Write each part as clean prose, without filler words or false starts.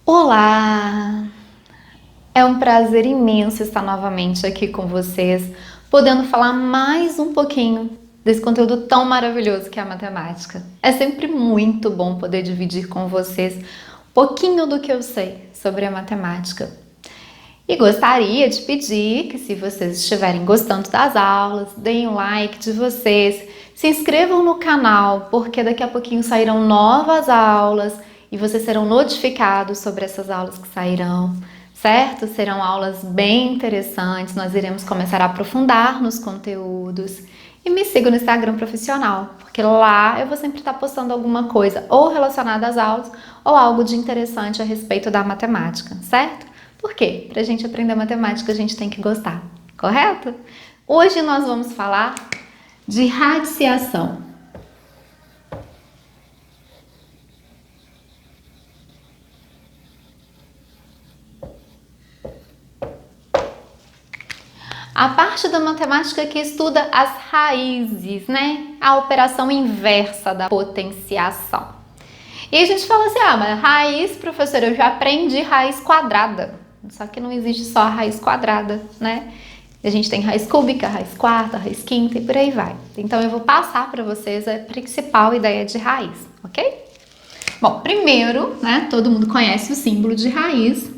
Olá! É um prazer imenso estar novamente aqui com vocês, podendo falar mais um pouquinho desse conteúdo tão maravilhoso que é a matemática. É sempre muito bom poder dividir com vocês um pouquinho do que eu sei sobre a matemática. E gostaria de pedir que, se vocês estiverem gostando das aulas, deem um like de vocês, se inscrevam no canal, porque daqui a pouquinho sairão novas aulas e vocês serão notificados sobre essas aulas que sairão, certo? Serão aulas bem interessantes, nós iremos começar a aprofundar nos conteúdos. E me sigam no Instagram profissional, porque lá eu vou sempre estar postando alguma coisa ou relacionada às aulas ou algo de interessante a respeito da matemática, certo? Por quê? Para a gente aprender matemática, a gente tem que gostar, correto? Hoje nós vamos falar de radiciação. A parte da matemática que estuda as raízes, né? A operação inversa da potenciação. E a gente fala assim, mas raiz, professora, eu já aprendi raiz quadrada. Só que não existe só a raiz quadrada, né? A gente tem raiz cúbica, raiz quarta, raiz quinta e por aí vai. Então eu vou passar para vocês a principal ideia de raiz, ok? Bom, primeiro, né, todo mundo conhece o símbolo de raiz.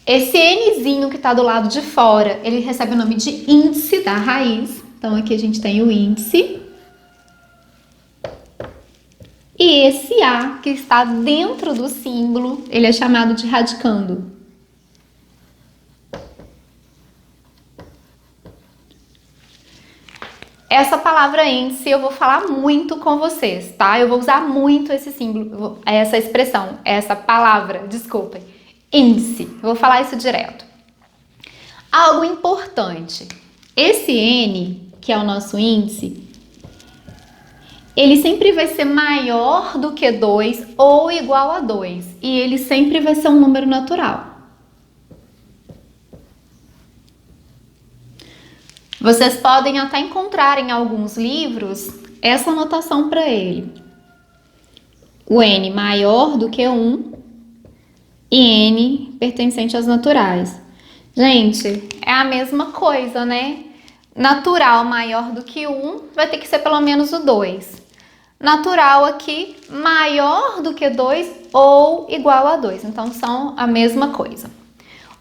Esse Nzinho que está do lado de fora, ele recebe o nome de índice da raiz. Então aqui a gente tem o índice. E esse A que está dentro do símbolo, ele é chamado de radicando. Essa palavra índice eu vou falar muito com vocês, tá? Eu vou usar muito esse símbolo, essa expressão, essa palavra, desculpem, índice. Eu vou falar isso direto. Algo importante, esse N, que é o nosso índice, ele sempre vai ser maior do que 2 ou igual a 2. E ele sempre vai ser um número natural. Vocês podem até encontrar em alguns livros essa anotação para ele. O N maior do que 1 e N pertencente às naturais. Gente, é a mesma coisa, né? Natural maior do que 1 vai ter que ser pelo menos o 2. Natural aqui, maior do que 2 ou igual a 2. Então, são a mesma coisa.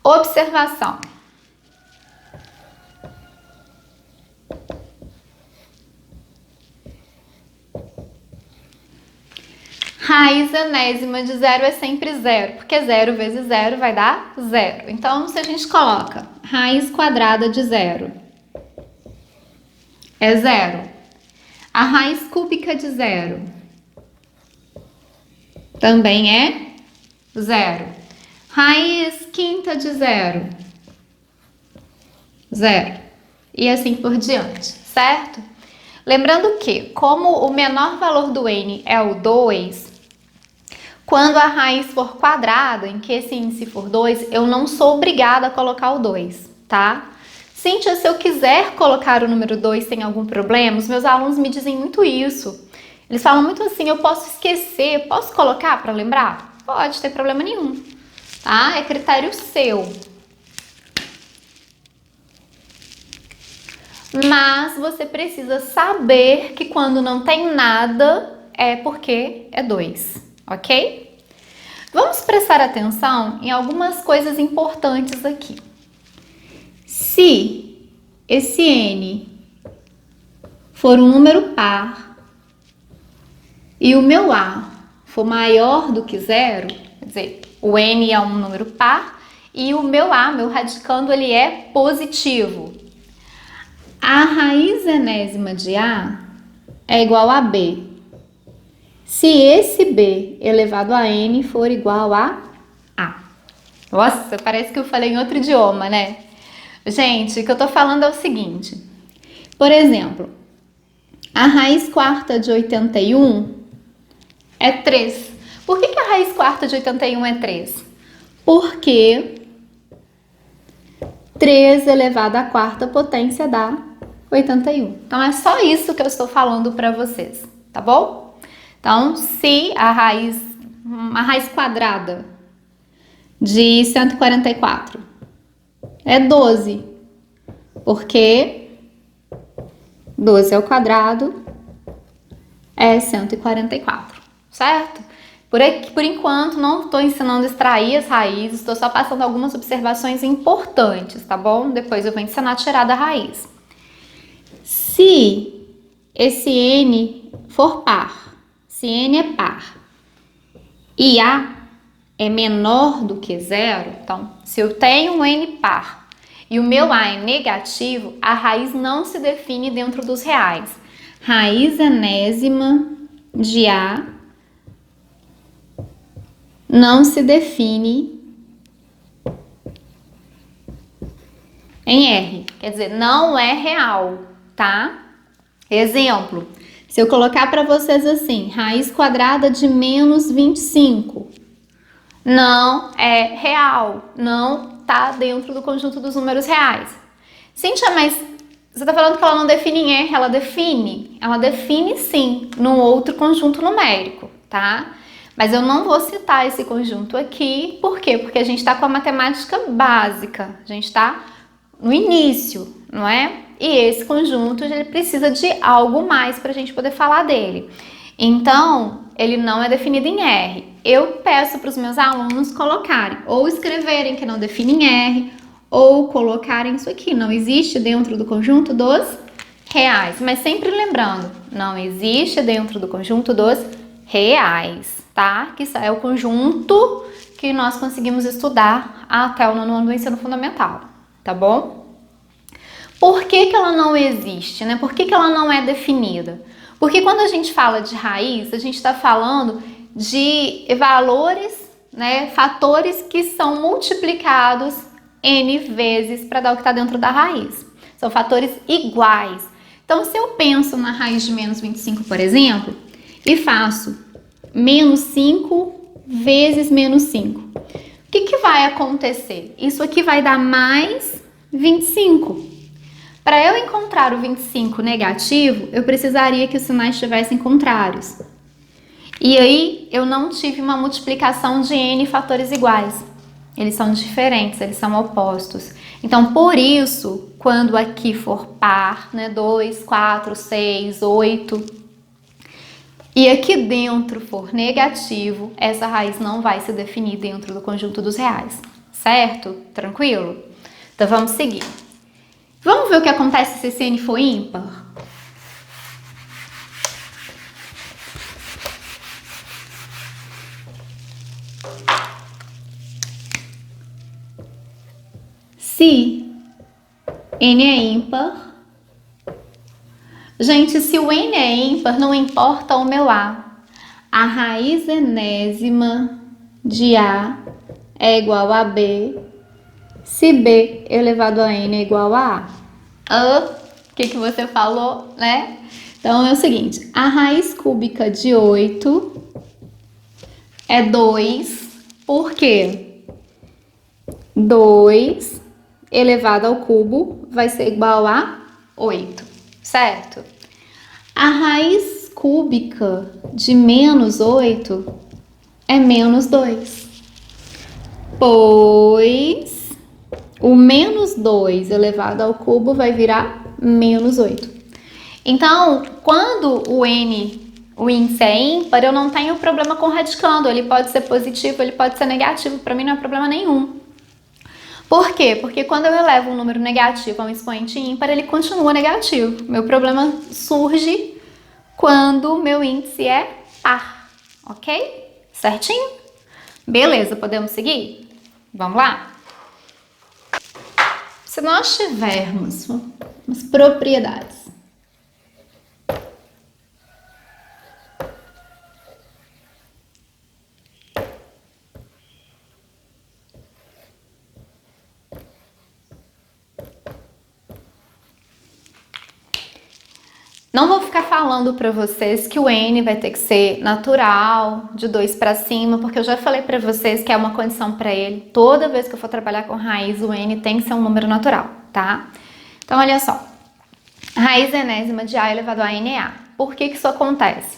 Observação. Raiz enésima de zero é sempre zero, porque 0 vezes 0 vai dar 0. Então, se a gente coloca raiz quadrada de 0, é 0. A raiz cúbica de 0 também é 0. Raiz quinta de 0, 0. E assim por diante, certo? Lembrando que, como o menor valor do N é o 2, quando a raiz for quadrada, em que esse índice for 2, eu não sou obrigada a colocar o 2, tá? Cíntia, se eu quiser colocar o número 2 sem algum problema, os meus alunos me dizem muito isso. Eles falam muito assim, eu posso esquecer, posso colocar para lembrar? Pode, ter problema nenhum, tá? É critério seu. Mas você precisa saber que quando não tem nada, é porque é 2, ok? Vamos prestar atenção em algumas coisas importantes aqui. Se esse N for um número par e o meu A for maior do que 0, quer dizer, o N é um número par e o meu A, meu radicando, ele é positivo. A raiz enésima de A é igual a B. Se esse B elevado a N for igual a A. Nossa, parece que eu falei em outro idioma, né? Gente, o que eu tô falando é o seguinte. Por exemplo, a raiz quarta de 81 é 3. Por que a raiz quarta de 81 é 3? Porque 3 elevado à quarta potência dá 81. Então, é só isso que eu estou falando para vocês, tá bom? Então, se a raiz uma raiz quadrada de 144? É 12, porque 12 ao quadrado é 144, certo? Por aqui, por enquanto, não estou ensinando a extrair as raízes, estou só passando algumas observações importantes, tá bom? Depois eu vou ensinar a tirar da raiz. Se esse n for par, se n é par e a é menor do que zero, então, se eu tenho um n par e o meu a é negativo, a raiz não se define dentro dos reais. Raiz enésima de a não se define em R, quer dizer, não é real, tá? Exemplo, se eu colocar para vocês assim, raiz quadrada de menos 25, não é real, não tá dentro do conjunto dos números reais. Cíntia, mas você tá falando que ela não define em R, ela define sim, num outro conjunto numérico, tá? Mas eu não vou citar esse conjunto aqui, por quê? Porque a gente tá com a matemática básica, a gente tá no início, não é? E esse conjunto ele precisa de algo mais para a gente poder falar dele. Então, ele não é definido em R. Eu peço para os meus alunos colocarem ou escreverem que não define em R, ou colocarem isso aqui, não existe dentro do conjunto dos reais. Mas sempre lembrando, não existe dentro do conjunto dos reais, tá? Que isso é o conjunto que nós conseguimos estudar até o 9º ano do ensino fundamental, tá bom? Por que ela não existe, né? Por que ela não é definida? Porque quando a gente fala de raiz, a gente está falando de valores, né? Fatores que são multiplicados N vezes para dar o que está dentro da raiz. São fatores iguais. Então, se eu penso na raiz de menos 25, por exemplo, e faço menos 5 vezes menos 5, o que vai acontecer? Isso aqui vai dar mais 25. Para eu encontrar o 25 negativo, eu precisaria que os sinais estivessem contrários. E aí, eu não tive uma multiplicação de N fatores iguais. Eles são diferentes, eles são opostos. Então, por isso, quando aqui for par, né, 2, 4, 6, 8, e aqui dentro for negativo, essa raiz não vai se definir dentro do conjunto dos reais, certo? Tranquilo? Então, vamos seguir. Vamos ver o que acontece se esse N for ímpar? Se N é ímpar, gente, se o N é ímpar, não importa o meu A. A raiz enésima de A é igual a B, se B elevado a N é igual a A. O que você falou, né? Então é o seguinte, a raiz cúbica de 8 é 2, por quê? 2 elevado ao cubo vai ser igual a 8, certo? A raiz cúbica de menos 8 é menos 2, pois o menos 2 elevado ao cubo vai virar menos 8. Então, quando o índice é ímpar, eu não tenho problema com radicando. Ele pode ser positivo, ele pode ser negativo. Para mim não é problema nenhum. Por quê? Porque quando eu elevo um número negativo a um expoente ímpar, ele continua negativo. Meu problema surge quando o meu índice é par, ok? Certinho? Beleza, podemos seguir? Vamos lá? Se nós tivermos umas propriedades não vou ficar falando para vocês que o N vai ter que ser natural, de 2 para cima, porque eu já falei para vocês que é uma condição para ele. Toda vez que eu for trabalhar com raiz, o N tem que ser um número natural, tá? Então, olha só. Raiz enésima de A elevado a N é A. Por que isso acontece?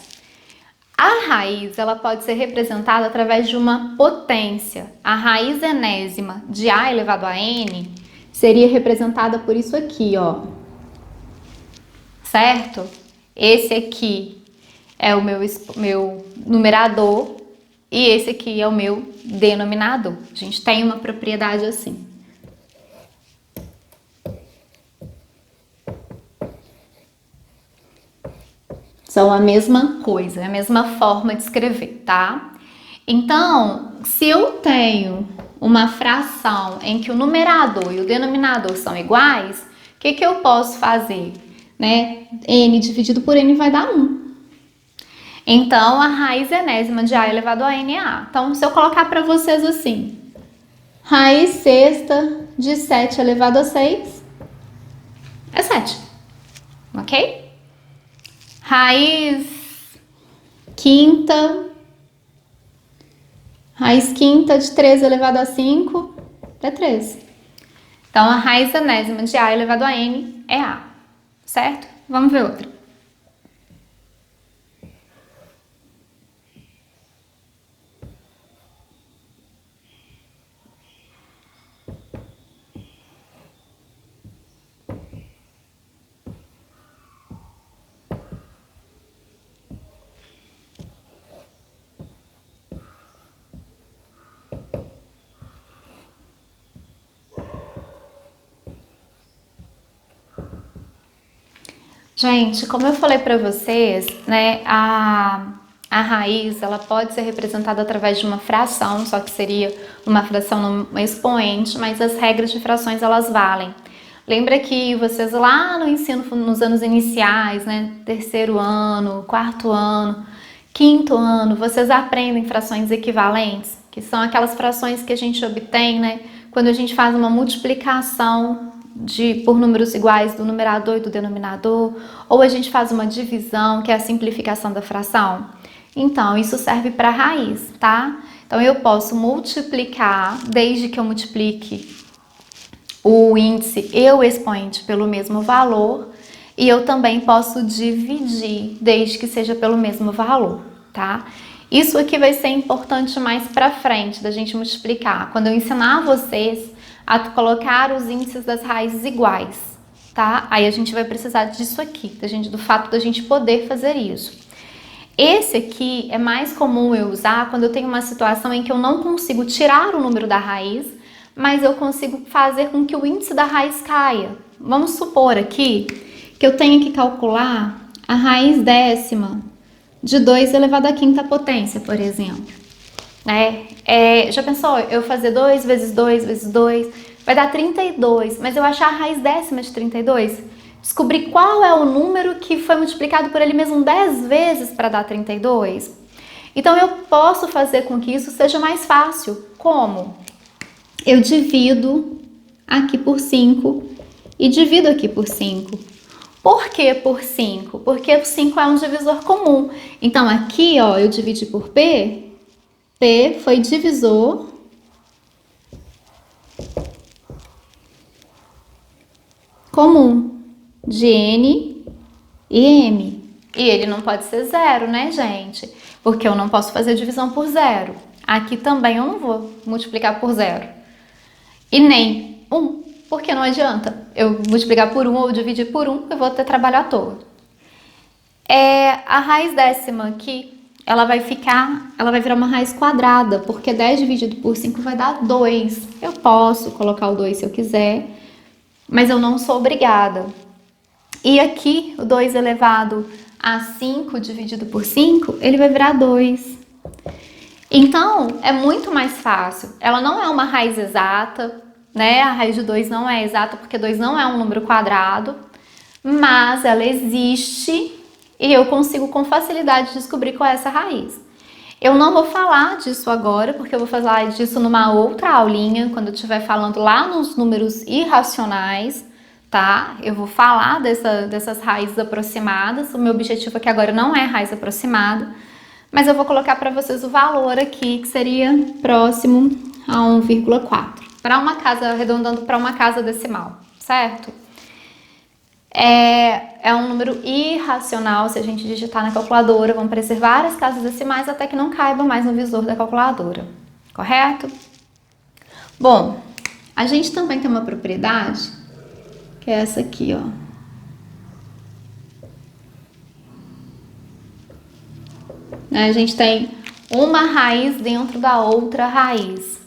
A raiz, ela pode ser representada através de uma potência. A raiz enésima de A elevado a N seria representada por isso aqui, ó. Certo? Esse aqui é o meu numerador e esse aqui é o meu denominador. A gente tem uma propriedade assim. São a mesma coisa, a mesma forma de escrever, tá? Então, se eu tenho uma fração em que o numerador e o denominador são iguais, o que eu posso fazer? Né? N dividido por N vai dar 1. Então, a raiz enésima de A elevado a N é A. Então, se eu colocar para vocês assim, raiz sexta de 7 elevado a 6 é 7, ok? Raiz quinta de 3 elevado a 5 é 13. Então, a raiz enésima de A elevado a N é A, certo? Vamos ver outra. Gente, como eu falei para vocês, né, a raiz, ela pode ser representada através de uma fração, só que seria uma fração no expoente, mas as regras de frações, elas valem. Lembra que vocês lá no ensino, nos anos iniciais, né, terceiro ano, quarto ano, quinto ano, vocês aprendem frações equivalentes, que são aquelas frações que a gente obtém, né, quando a gente faz uma multiplicação por números iguais do numerador e do denominador, ou a gente faz uma divisão, que é a simplificação da fração. Então, isso serve para a raiz, tá? Então, eu posso multiplicar, desde que eu multiplique o índice e o expoente pelo mesmo valor, e eu também posso dividir, desde que seja pelo mesmo valor, tá? Isso aqui vai ser importante mais para frente, da gente multiplicar. Quando eu ensinar vocês a colocar os índices das raízes iguais, tá? Aí a gente vai precisar disso aqui, do fato da gente poder fazer isso. Esse aqui é mais comum eu usar quando eu tenho uma situação em que eu não consigo tirar o número da raiz, mas eu consigo fazer com que o índice da raiz caia. Vamos supor aqui que eu tenho que calcular a raiz décima de 2 elevado à quinta potência, por exemplo. Já pensou eu fazer 2 vezes 2 vezes 2? Vai dar 32, mas eu achar a raiz décima de 32, descobrir qual é o número que foi multiplicado por ele mesmo 10 vezes para dar 32. Então, eu posso fazer com que isso seja mais fácil. Como? Eu divido aqui por 5 e divido aqui por 5. Por que por 5? Porque o 5 é um divisor comum. Então, aqui, ó, eu dividi por P. P foi divisor comum de N e M. E ele não pode ser 0, né, gente? Porque eu não posso fazer divisão por 0. Aqui também eu não vou multiplicar por 0. E nem 1, porque não adianta. Eu multiplicar por 1 ou dividir por 1, eu vou ter trabalho à toa. A raiz décima aqui, ela vai virar uma raiz quadrada, porque 10 dividido por 5 vai dar 2. Eu posso colocar o 2 se eu quiser, mas eu não sou obrigada. E aqui, o 2 elevado a 5 dividido por 5, ele vai virar 2. Então, é muito mais fácil. Ela não é uma raiz exata, né? A raiz de 2 não é exata, porque 2 não é um número quadrado, mas ela existe e eu consigo com facilidade descobrir qual é essa raiz. Eu não vou falar disso agora, porque eu vou falar disso numa outra aulinha, quando eu estiver falando lá nos números irracionais, tá? Eu vou falar dessas raízes aproximadas. O meu objetivo aqui agora não é raiz aproximada, mas eu vou colocar para vocês o valor aqui, que seria próximo a 1,4. Para uma casa, arredondando para uma casa decimal, certo? É um número irracional. Se a gente digitar na calculadora, vão aparecer várias casas decimais até que não caiba mais no visor da calculadora, correto? Bom, a gente também tem uma propriedade, que é essa aqui, ó. A gente tem uma raiz dentro da outra raiz.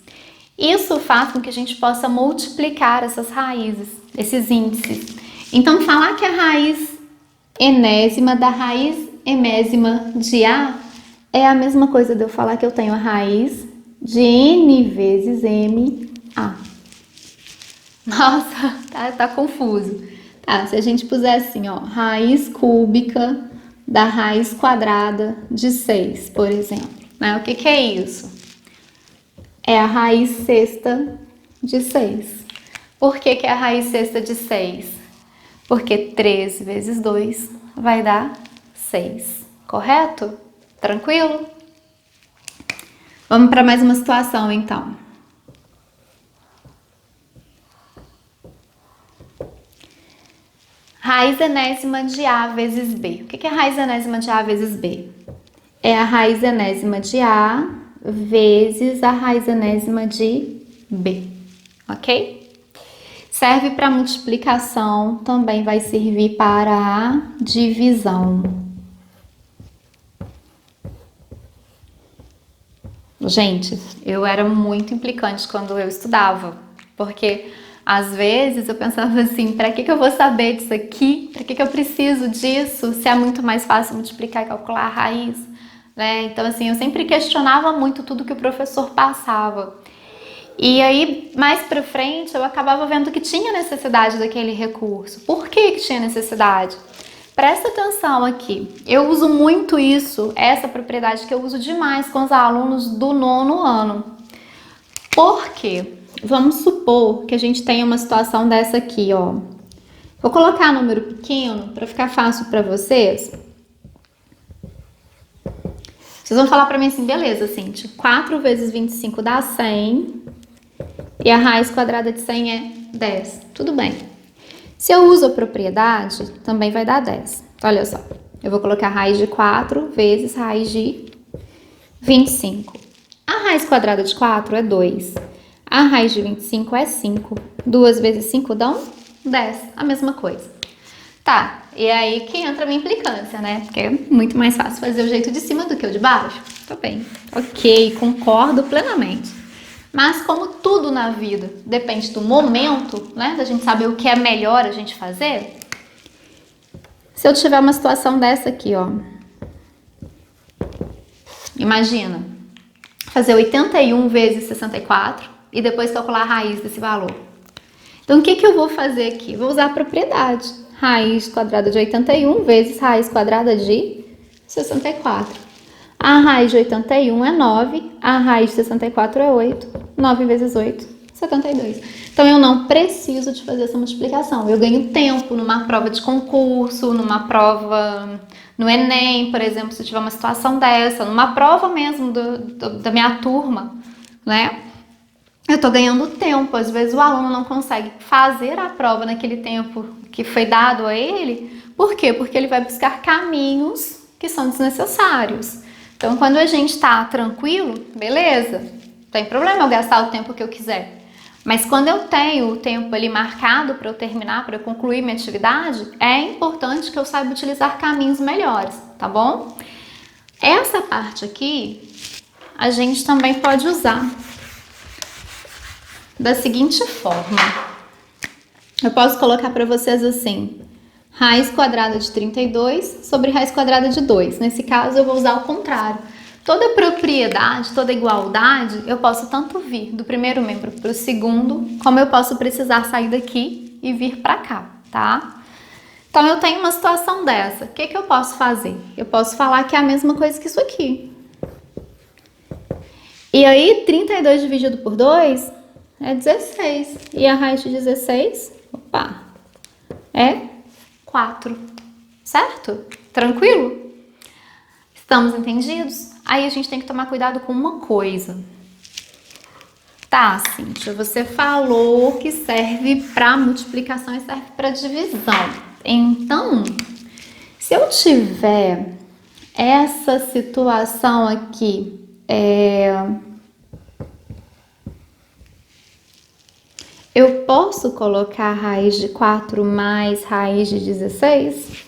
Isso faz com que a gente possa multiplicar essas raízes, esses índices. Então, falar que a raiz enésima da raiz emésima de A é a mesma coisa de eu falar que eu tenho a raiz de n vezes m A. Nossa, tá confuso. Tá, se a gente puser assim, ó, raiz cúbica da raiz quadrada de 6, por exemplo, né? O que é isso? É a raiz sexta de 6. Por que é a raiz sexta de 6? Porque 3 vezes 2 vai dar 6, correto? Tranquilo? Vamos para mais uma situação, então. Raiz enésima de A vezes B. O que é raiz enésima de A vezes B? É a raiz enésima de A vezes a raiz enésima de B, ok? Serve para multiplicação, também vai servir para a divisão. Gente, eu era muito implicante quando eu estudava, porque às vezes eu pensava assim, para que eu vou saber disso aqui? Para que eu preciso disso? Se é muito mais fácil multiplicar e calcular a raiz, né? Então assim, eu sempre questionava muito tudo que o professor passava. E aí, mais pra frente, eu acabava vendo que tinha necessidade daquele recurso. Por que tinha necessidade? Presta atenção aqui. Eu uso muito isso, essa propriedade que eu uso demais com os alunos do 9º ano. Por quê? Vamos supor que a gente tenha uma situação dessa aqui, ó. Vou colocar número pequeno para ficar fácil para vocês. Vocês vão falar para mim assim, beleza, Cíntia, 4 vezes 25 dá 100 e a raiz quadrada de 100 é 10. Tudo bem. Se eu uso a propriedade, também vai dar 10. Olha só, eu vou colocar a raiz de 4 vezes raiz de 25. A raiz quadrada de 4 é 2. A raiz de 25 é 5. 2 vezes 5 dão 10. A mesma coisa. Tá, e aí que entra a minha implicância, né? Porque é muito mais fácil fazer o jeito de cima do que o de baixo. Tá bem. Ok, concordo plenamente. Mas como tudo na vida depende do momento, né? Da gente saber o que é melhor a gente fazer. Se eu tiver uma situação dessa aqui, ó. Imagina, fazer 81 vezes 64 e depois calcular a raiz desse valor. Então, o que eu vou fazer aqui? Vou usar a propriedade. Raiz quadrada de 81 vezes raiz quadrada de 64. A raiz de 81 é 9, a raiz de 64 é 8. 9 vezes 8, 72. Então, eu não preciso de fazer essa multiplicação. Eu ganho tempo numa prova de concurso, numa prova no Enem, por exemplo, se tiver uma situação dessa, numa prova mesmo da minha turma, né? Eu tô ganhando tempo. Às vezes o aluno não consegue fazer a prova naquele tempo que foi dado a ele. Por quê? Porque ele vai buscar caminhos que são desnecessários. Então, quando a gente tá tranquilo, beleza, não tem problema eu gastar o tempo que eu quiser. Mas quando eu tenho o tempo ali marcado para eu terminar, para eu concluir minha atividade, é importante que eu saiba utilizar caminhos melhores, tá bom? Essa parte aqui, a gente também pode usar da seguinte forma. Eu posso colocar para vocês assim, raiz quadrada de 32 sobre raiz quadrada de 2. Nesse caso, eu vou usar o contrário. Toda propriedade, toda igualdade, eu posso tanto vir do primeiro membro para o segundo, como eu posso precisar sair daqui e vir para cá, tá? Então, eu tenho uma situação dessa. O que eu posso fazer? Eu posso falar que é a mesma coisa que isso aqui. E aí, 32 dividido por 2 é 16. E a raiz de 16, opa, é 4. Certo? Tranquilo? Estamos entendidos? Aí a gente tem que tomar cuidado com uma coisa. Tá, Cíntia, você falou que serve para multiplicação e serve para divisão. Então, se eu tiver essa situação aqui, eu posso colocar raiz de 4 mais raiz de 16?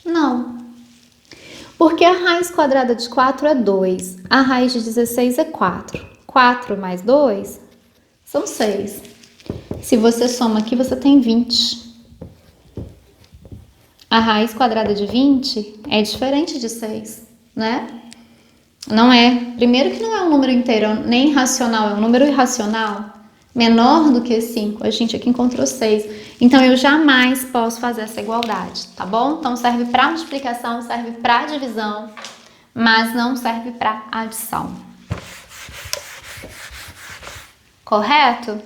Não. Porque a raiz quadrada de 4 é 2, a raiz de 16 é 4. 4 mais 2 são 6. Se você soma aqui, você tem 20. A raiz quadrada de 20 é diferente de 6, né? Não é. Primeiro que não é um número inteiro, nem racional, é um número irracional. Menor do que 5, a gente aqui encontrou 6. Então, eu jamais posso fazer essa igualdade, tá bom? Então, serve para multiplicação, serve para divisão, mas não serve para adição. Correto?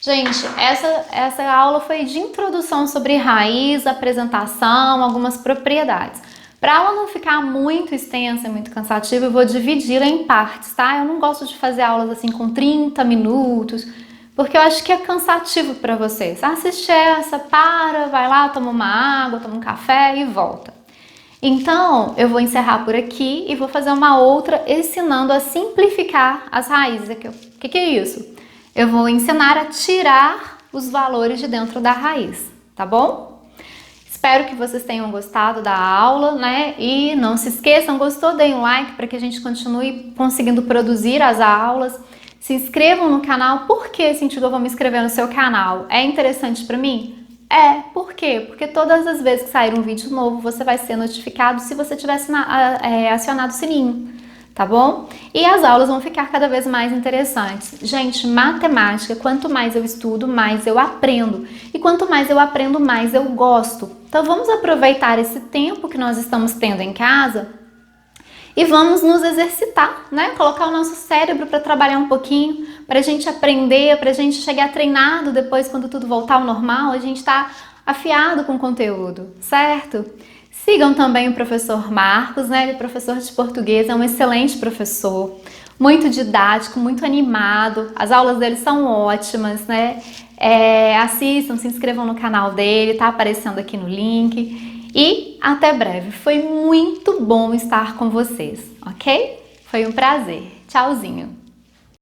Gente, essa aula foi de introdução sobre raiz, apresentação, algumas propriedades. Para ela não ficar muito extensa e muito cansativa, eu vou dividi-la em partes, tá? Eu não gosto de fazer aulas assim com 30 minutos, porque eu acho que é cansativo para vocês. Assiste essa, vai lá, toma uma água, toma um café e volta. Então, eu vou encerrar por aqui e vou fazer uma outra ensinando a simplificar as raízes. O que é isso? Eu vou ensinar a tirar os valores de dentro da raiz, tá bom? Espero que vocês tenham gostado da aula, né? E não se esqueçam, gostou? Deem um like para que a gente continue conseguindo produzir as aulas. Se inscrevam no canal. Por que, Cintia, eu vou me inscrever no seu canal? É interessante para mim? Por quê? Porque todas as vezes que sair um vídeo novo, você vai ser notificado se você tiver acionado o sininho, tá bom? E as aulas vão ficar cada vez mais interessantes. Gente, matemática, quanto mais eu estudo, mais eu aprendo. E quanto mais eu aprendo, mais eu gosto. Então, vamos aproveitar esse tempo que nós estamos tendo em casa e vamos nos exercitar, né? Colocar o nosso cérebro para trabalhar um pouquinho, para a gente aprender, para a gente chegar treinado depois, quando tudo voltar ao normal, a gente tá afiado com o conteúdo, certo? Sigam também o professor Marcos, né? Ele é professor de português, é um excelente professor, muito didático, muito animado, as aulas dele são ótimas, né? Assistam, se inscrevam no canal dele, tá aparecendo aqui no link. E até breve. Foi muito bom estar com vocês, ok? Foi um prazer. Tchauzinho!